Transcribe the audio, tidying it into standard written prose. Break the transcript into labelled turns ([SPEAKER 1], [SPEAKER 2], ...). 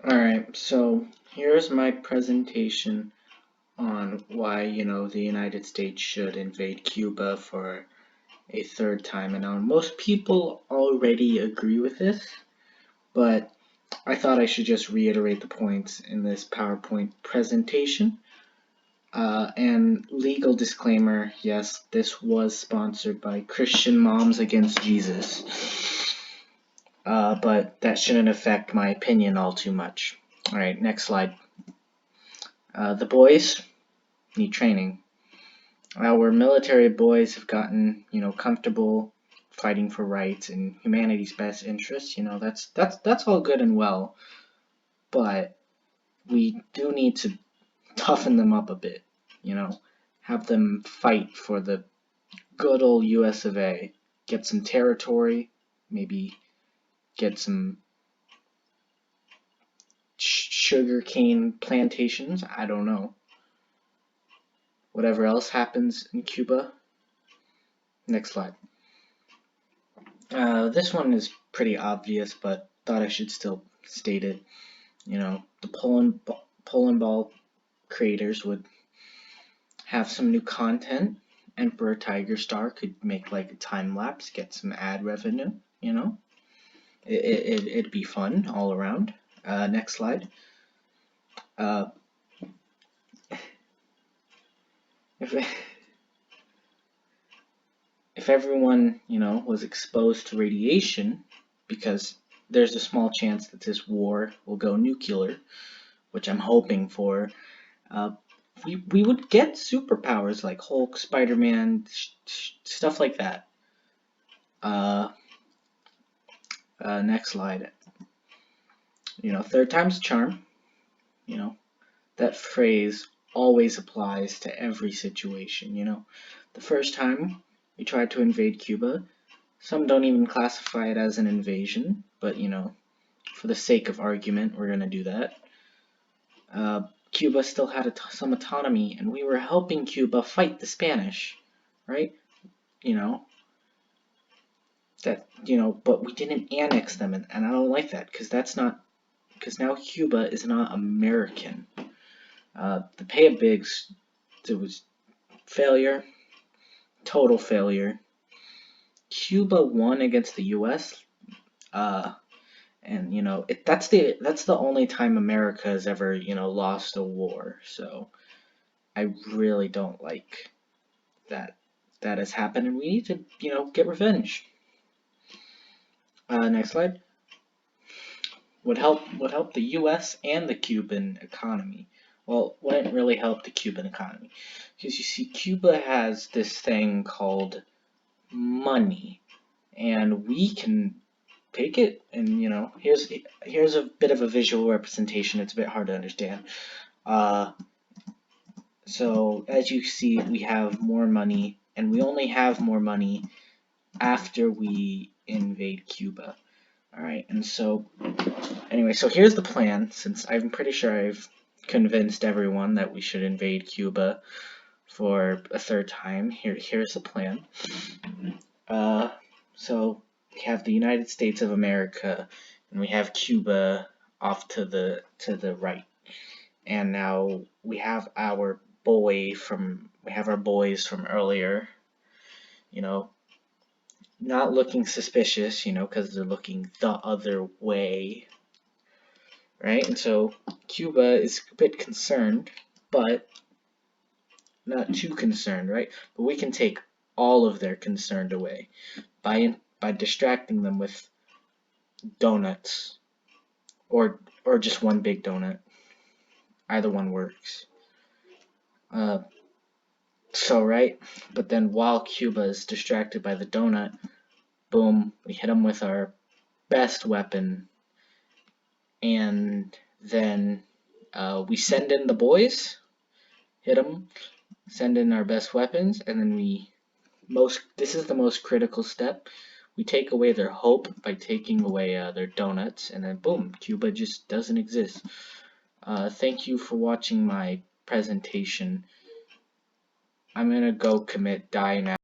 [SPEAKER 1] Alright, so here's my presentation on why, the United States should invade Cuba for a third time. And now most people already agree with this, but I thought I should just reiterate the points in this PowerPoint presentation. And legal disclaimer, yes, this was sponsored by Christian Moms Against Jesus. But that shouldn't affect my opinion all too much. Alright, next slide. The boys need training. Our military boys have gotten, comfortable fighting for rights and humanity's best interests. That's all good and well, but we do need to toughen them up a bit. Have them fight for the good old U.S. of A. Get some territory, maybe get some sugarcane plantations. I don't know. Whatever else happens in Cuba. Next slide. This one is pretty obvious, but thought I should still state it. The Poland Ball creators would have some new content. Emperor Tiger Star could make like a time lapse, get some ad revenue. It'd be fun all around. Next slide. If everyone, was exposed to radiation, because there's a small chance that this war will go nuclear, which I'm hoping for, we would get superpowers like Hulk, Spider-Man, stuff like that. Next slide. Third time's a charm. That phrase always applies to every situation. The first time we tried to invade Cuba, some don't even classify it as an invasion, but for the sake of argument, we're gonna do that. Cuba still had some autonomy, and we were helping Cuba fight the Spanish, right? But we didn't annex them, and I don't like that, because now Cuba is not American. The Pay of Bigs, it was failure, total failure. Cuba won against the U.S. And that's the only time America has ever lost a war. So I really don't like that has happened, and we need to get revenge. Next slide. Would help the U.S. and the Cuban economy. Well, wouldn't really help the Cuban economy, because you see, Cuba has this thing called money, and we can take it, and here's a bit of a visual representation. It's a bit hard to understand. So as you see, we have more money, and we only have more money after we invade Cuba. Alright, and so anyway, so here's the plan, since I'm pretty sure I've convinced everyone that we should invade Cuba for a third time. Here's the plan. So we have the United States of America, and we have Cuba off to the right. And now we have our boys from earlier, not looking suspicious, because they're looking the other way, right? And so Cuba is a bit concerned, but not too concerned, right? But we can take all of their concern away by distracting them with donuts, or just one big donut. Either one works. Right? But then while Cuba is distracted by the donut, boom, we hit them with our best weapon, and then we send in the boys, hit them, send in our best weapons, and then this is the most critical step. We take away their hope by taking away their donuts, and then boom, Cuba just doesn't exist. Thank you for watching my presentation. I'm gonna go die now.